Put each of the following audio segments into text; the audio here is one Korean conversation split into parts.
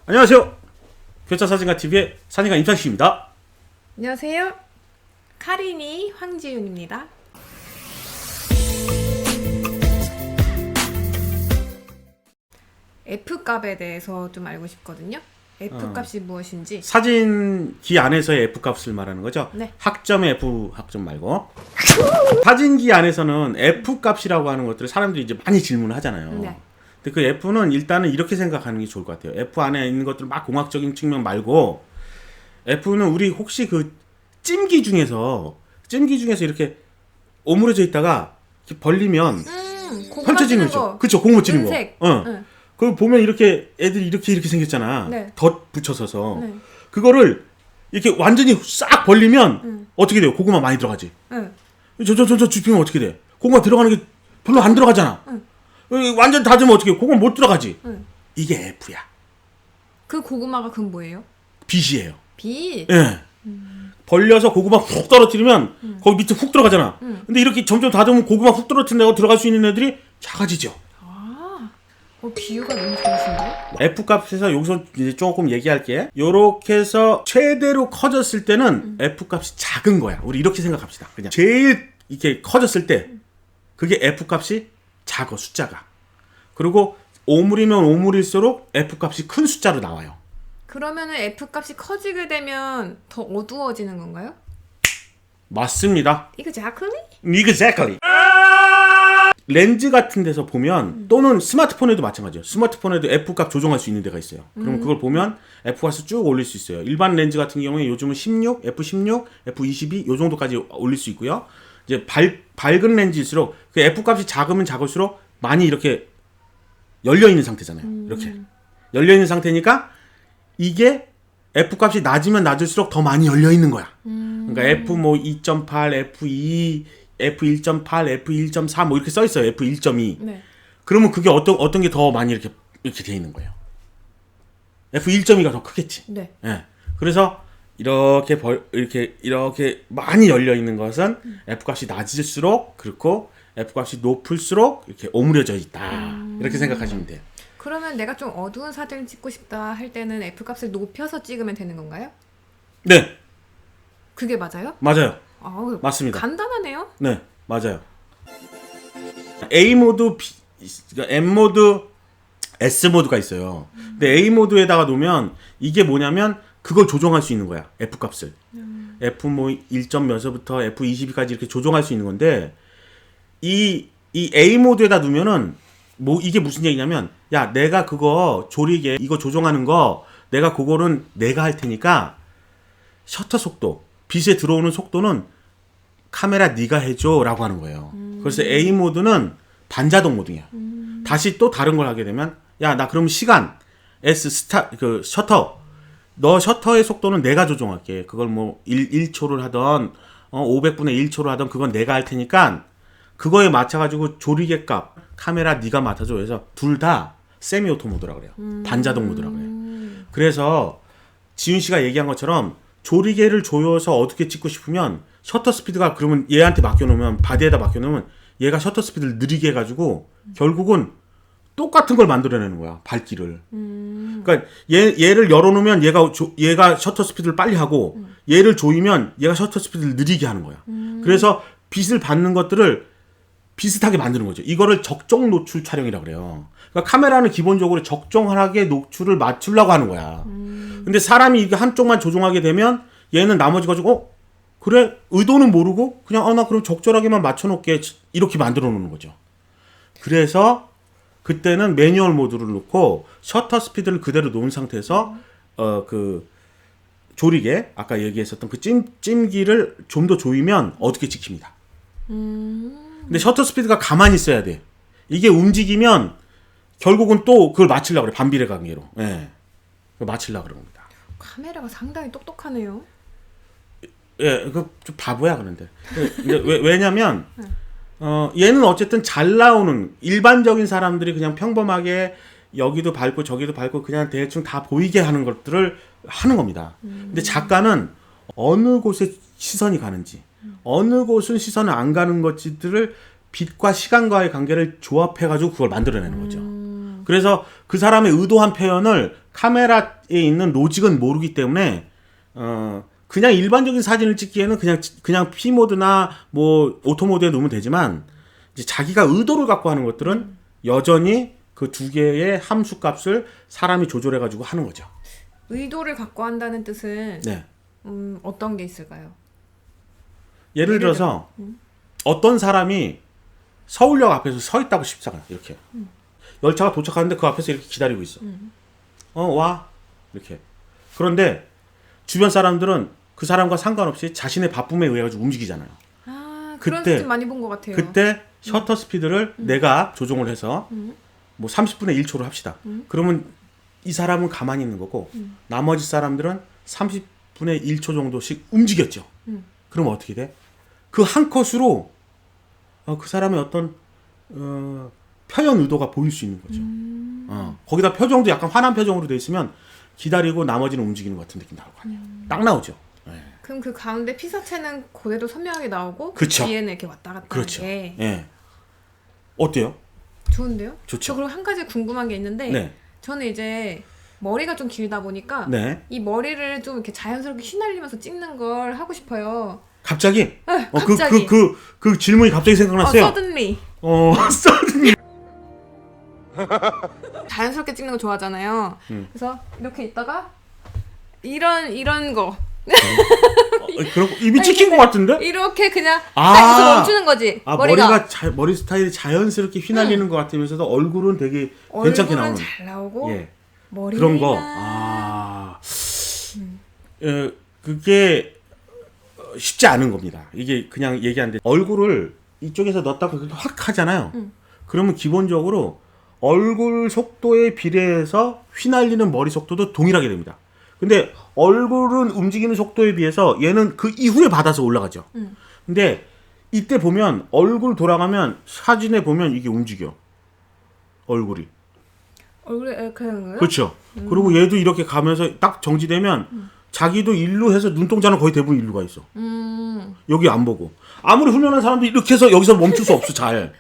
안녕하세요. 교차사진가 TV의 사진가 임창식입니다. 안녕하세요. 카리니 황지윤입니다. F값에 대해서 좀 알고 싶거든요. F값이 무엇인지. 사진기 안에서의 F값을 말하는 거죠? 네. 학점의 F 학점 말고. 사진기 안에서는 F값이라고 하는 것들을 사람들이 이제 많이 질문을 하잖아요. 네. 근데 그 F는 일단은 이렇게 생각하는 게 좋을 것 같아요. F 안에 있는 것들 막 공학적인 측면 말고 F는 우리 혹시 그 찜기 중에서 이렇게 오므려져 있다가 이렇게 벌리면 펼쳐지는 거죠. 그렇죠. 고구마 찌는 은색. 거. 네. 그걸 보면 이렇게 애들이 이렇게 생겼잖아. 네. 덧 붙여서서. 네. 그거를 이렇게 완전히 싹 벌리면 어떻게 돼요? 고구마 많이 들어가지. 네. 저 줍히면 어떻게 돼? 고구마 들어가는 게 별로 안 들어가잖아. 완전 닫으면 어떻게 해? 고구마 못 들어가지. 이게 F야. 그 고구마가 그건 뭐예요? 빛이에요. 빛. 예. 벌려서 고구마 훅 떨어뜨리면 거기 밑에 훅 들어가잖아. 근데 이렇게 점점 닫으면 고구마 훅 떨어뜨린다고 들어갈 수 있는 애들이 작아지죠. 비유가 너무 좋으신데? F값에서 여기서 이제 조금 얘기할게. 요렇게 해서 최대로 커졌을 때는 F값이 작은 거야. 우리 이렇게 생각합시다. 그냥 제일 이렇게 커졌을 때 그게 F값이 작아, 숫자가. 그리고 오물이면 오물일수록 F값이 큰 숫자로 나와요. 그러면은 F값이 커지게 되면 더 어두워지는 건가요? 맞습니다. Exactly? Exactly. 렌즈 같은 데서 보면 또는 스마트폰에도 마찬가지예요. 스마트폰에도 F값 조정할 수 있는 데가 있어요. 그럼 그걸 보면 F값을 쭉 올릴 수 있어요. 일반 렌즈 같은 경우에 요즘은 16, F16, F22 요 정도까지 올릴 수 있고요. 이제 밝은 렌즈일수록 그 F값이 작으면 작을수록 많이 이렇게 열려 있는 상태잖아요. 이렇게 열려 있는 상태니까 이게 F값이 낮으면 낮을수록 더 많이 열려 있는 거야. 그러니까 F 뭐 2.8, F2, F1.8, F1.4 뭐 이렇게 써 있어요. F1.2. 네. 그러면 그게 어떤 게 더 많이 이렇게 돼 있는 거예요. F1.2가 더 크겠지. 네. 예. 그래서 이렇게 많이 열려 있는 것은 F값이 낮을수록 그렇고 F값이 높을수록 이렇게 오므려져 있다. 이렇게 생각하시면 돼요. 그러면 내가 좀 어두운 사진을 찍고 싶다 할 때는 F값을 높여서 찍으면 되는 건가요? 네. 그게 맞아요? 맞아요. 아우, 맞습니다. 간단하네요. 네, 맞아요. A 모드, M 모드, S 모드가 있어요. 근데 A 모드에다가 놓으면 이게 뭐냐면 그걸 조정할 수 있는 거야. F 값을. F 뭐 1점 몇서부터 F22까지 이렇게 조정할 수 있는 건데 이 A 모드에다 놓으면은 뭐 이게 무슨 얘기냐면 야, 내가 그거 조리개 이거 조정하는 거 내가 그거는 내가 할 테니까 셔터 속도, 빛에 들어오는 속도는 카메라 네가 해줘 라고 하는 거예요. 그래서 A 모드는 반자동 모드야. 다시 또 다른 걸 하게 되면 야, 나 그럼 시간 S 그 셔터 너 셔터의 속도는 내가 조정할게. 그걸 뭐 1초를 하던 500분의 1초를 하던 그건 내가 할 테니까 그거에 맞춰가지고 조리개 값 카메라 네가 맡아줘. 그래서 둘 다 세미 오토 모드라 그래요. 반자동 모드라 그래요. 그래서 지윤 씨가 얘기한 것처럼 조리개를 조여서 어떻게 찍고 싶으면 셔터 스피드가 그러면 얘한테 맡겨놓으면 바디에다 맡겨놓으면 얘가 셔터 스피드를 느리게 해가지고 결국은 똑같은 걸 만들어내는 거야. 밝기를. 그러니까 얘를 열어놓으면 얘가 셔터 스피드를 빨리 하고 얘를 조이면 얘가 셔터 스피드를 느리게 하는 거야. 그래서 빛을 받는 것들을 비슷하게 만드는 거죠. 이거를 적정 노출 촬영이라고 그래요. 그러니까 카메라는 기본적으로 적정하게 노출을 맞추려고 하는 거야. 근데 사람이 이게 한쪽만 조종하게 되면 얘는 나머지 가지고 그래 의도는 모르고 그냥 나 그럼 적절하게만 맞춰놓게 이렇게 만들어 놓는 거죠. 그래서 그때는 매뉴얼 모드를 놓고 셔터 스피드를 그대로 놓은 상태에서 그 조리개 아까 얘기했었던 그 찜기를 좀 더 조이면 어떻게 찍힙니다. 근데 셔터 스피드가 가만히 있어야 돼. 이게 움직이면 결국은 또 그걸 맞추려고 그래. 반비례 관계로. 예. 맞추려고 그런 겁니다. 카메라가 상당히 똑똑하네요. 예, 그 좀 바보야 그런데. 근데 왜냐면 얘는 어쨌든 잘 나오는 일반적인 사람들이 그냥 평범하게 여기도 밟고 저기도 밟고 그냥 대충 다 보이게 하는 것들을 하는 겁니다. 근데 작가는 어느 곳에 시선이 가는지, 어느 곳은 시선을 안 가는 것들을 빛과 시간과의 관계를 조합해가지고 그걸 만들어내는 거죠. 그래서 그 사람의 의도한 표현을 카메라에 있는 로직은 모르기 때문에 그냥 일반적인 사진을 찍기에는 그냥 P 모드나 뭐 오토 모드에 놓으면 되지만 이제 자기가 의도를 갖고 하는 것들은 여전히 그 두 개의 함수 값을 사람이 조절해 가지고 하는 거죠. 의도를 갖고 한다는 뜻은 네. 어떤 게 있을까요? 예를 들어서 어떤 사람이 서울역 앞에서 서 있다고 싶잖아요. 이렇게 열차가 도착하는데 그 앞에서 이렇게 기다리고 있어. 와 이렇게. 그런데 주변 사람들은 그 사람과 상관없이 자신의 바쁨에 의해 가지고 움직이잖아요. 아, 그런 그때- 사진 많이 본 것 같아요. 그때 셔터 스피드를 내가 조정을 해서 뭐 30분의 1초로 합시다. 그러면 이 사람은 가만히 있는 거고 나머지 사람들은 30분의 1초 정도씩 움직였죠. 그럼 어떻게 돼? 그 한 컷으로 그 사람의 어떤 표현 의도가 보일 수 있는 거죠. 거기다 표정도 약간 화난 표정으로 돼 있으면 기다리고 나머지는 움직이는 것 같은 느낌 나올 거 아니에요. 딱 나오죠. 네. 그럼 그 가운데 피사체는 고대도 선명하게 나오고 그쵸. 뒤에는 이렇게 왔다 갔다 그렇죠. 하는 게 예. 어때요? 좋은데요? 좋죠. 저 그리고 한 가지 궁금한 게 있는데 네. 저는 이제 머리가 좀 길다 보니까 네. 이 머리를 좀 이렇게 자연스럽게 휘날리면서 찍는 걸 하고 싶어요. 갑자기? 네, 갑자기. 그 질문이 갑자기 생각났어요. suddenly. suddenly. 자연스럽게 찍는 거 좋아하잖아요. 그래서 이렇게 있다가 이런 거 그럼 입이 찍힌 것 같은데? 이렇게 그냥 아. 딱 여기서 멈추는 거지. 머리가 머리 스타일이 자연스럽게 휘날리는 것 같으면서도 얼굴은 되게 괜찮게 얼굴은 나오는. 잘 나오고 예. 머리가 그런 거. 그게 쉽지 않은 겁니다. 이게 그냥 얘기하는데 얼굴을 이쪽에서 넣었다가 그렇게 확 하잖아요. 그러면 기본적으로 얼굴 속도에 비례해서 휘날리는 머리 속도도 동일하게 됩니다. 근데 얼굴은 움직이는 속도에 비해서 얘는 그 이후에 받아서 올라가죠. 근데 이때 보면 얼굴 돌아가면 사진에 보면 이게 움직여. 얼굴이. 얼굴에 이렇게 하는 거예요? 그렇죠. 그리고 얘도 이렇게 가면서 딱 정지되면 자기도 일로 해서 눈동자는 거의 대부분 일로 가 있어. 여기 안 보고. 아무리 훈련한 사람도 이렇게 해서 여기서 멈출 수 없어, 잘.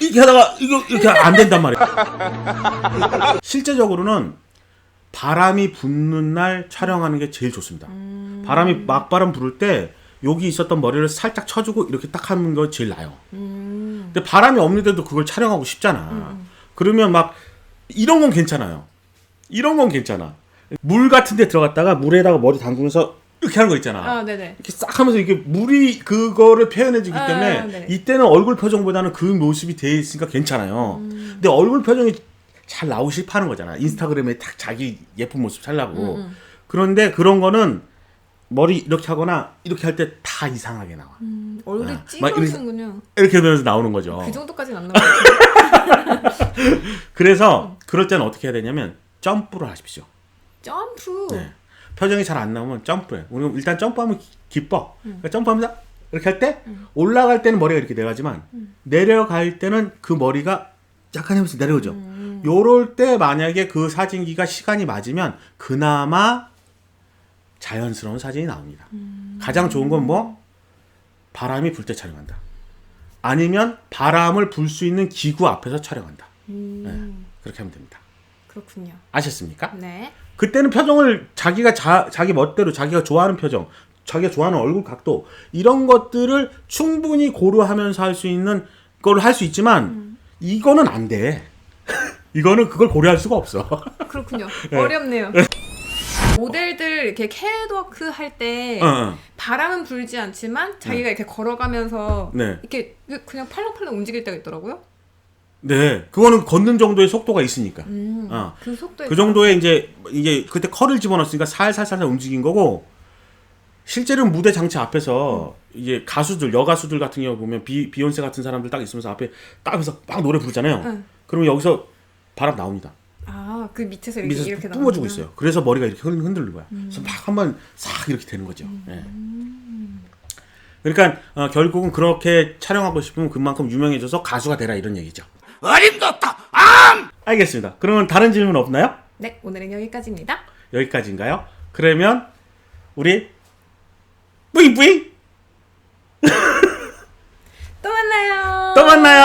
이렇게 하다가 이렇게 안 된단 말이야. 실제적으로는 바람이 붙는 날 촬영하는 게 제일 좋습니다. 바람이 막바람 부를 때 여기 있었던 머리를 살짝 쳐주고 이렇게 딱 하는 거 제일 나아요. 근데 바람이 없는데도 그걸 촬영하고 싶잖아. 그러면 막 이런 건 괜찮아요. 이런 건 괜찮아. 물 같은 데 들어갔다가 물에다가 머리 담그면서 이렇게 하는 거 있잖아. 아, 네네. 이렇게 싹 하면서 이게 물이 그거를 표현해주기 때문에 네. 이때는 얼굴 표정보다는 그 모습이 돼 있으니까 괜찮아요. 근데 얼굴 표정이 잘 나오기 싫어하는 거잖아. 인스타그램에 딱 자기 예쁜 모습 살라고. 그런데 그런 거는 머리 이렇게 하거나 이렇게 할 때 다 이상하게 나와. 얼굴이 막 찌그러지는군요. 이렇게 되면서 나오는 거죠. 그 정도까지는 안 나와요. 그래서 그럴 때는 어떻게 해야 되냐면 점프를 하십시오. 점프. 네. 표정이 잘 안 나오면 점프해. 우리는 일단 점프하면 기뻐. 그러니까 점프하면서 이렇게 할 때 올라갈 때는 머리가 이렇게 내려가지만 내려갈 때는 그 머리가 약간 하면서 내려오죠. 요럴 때 만약에 그 사진기가 시간이 맞으면 그나마 자연스러운 사진이 나옵니다. 가장 좋은 건 뭐? 바람이 불 때 촬영한다. 아니면 바람을 불 수 있는 기구 앞에서 촬영한다. 네, 그렇게 하면 됩니다. 그렇군요. 아셨습니까? 네. 그때는 표정을 자기가 자기 멋대로 자기가 좋아하는 표정, 자기가 좋아하는 얼굴 각도 이런 것들을 충분히 고려하면서 할 수 있는 걸 할 수 있지만 이거는 안 돼. 이거는 그걸 고려할 수가 없어. 그렇군요. 어렵네요. 모델들 이렇게 캐럿워크 할 때 바람은 불지 않지만 자기가 이렇게 걸어가면서 네. 이렇게 그냥 팔랑팔랑 움직일 때가 있더라고요. 네, 그거는 걷는 정도의 속도가 있으니까. 그 속도에 그 정도의 이제 그때 컬을 집어넣었으니까 살살 움직인 거고 실제로는 무대 장치 앞에서 이게 가수들 여가수들 같은 경우 보면 비욘세 같은 사람들 딱 있으면서 앞에 딱 해서 막 노래 부르잖아요. 그러면 여기서 바람 나옵니다. 아, 그 밑에서 이렇게 밑에서 이렇게 뿜어주고 나오는구나. 있어요. 그래서 머리가 이렇게 흔들리는 거야. 그래서 막 한번 싹 이렇게 되는 거죠. 예. 그러니까 결국은 그렇게 촬영하고 싶으면 그만큼 유명해져서 가수가 되라 이런 얘기죠. 어림없다. 알겠습니다. 그러면 다른 질문 없나요? 네, 오늘은 여기까지입니다. 여기까지인가요? 그러면 우리 뿌잉뿌잉 또 만나요. 또 만나요.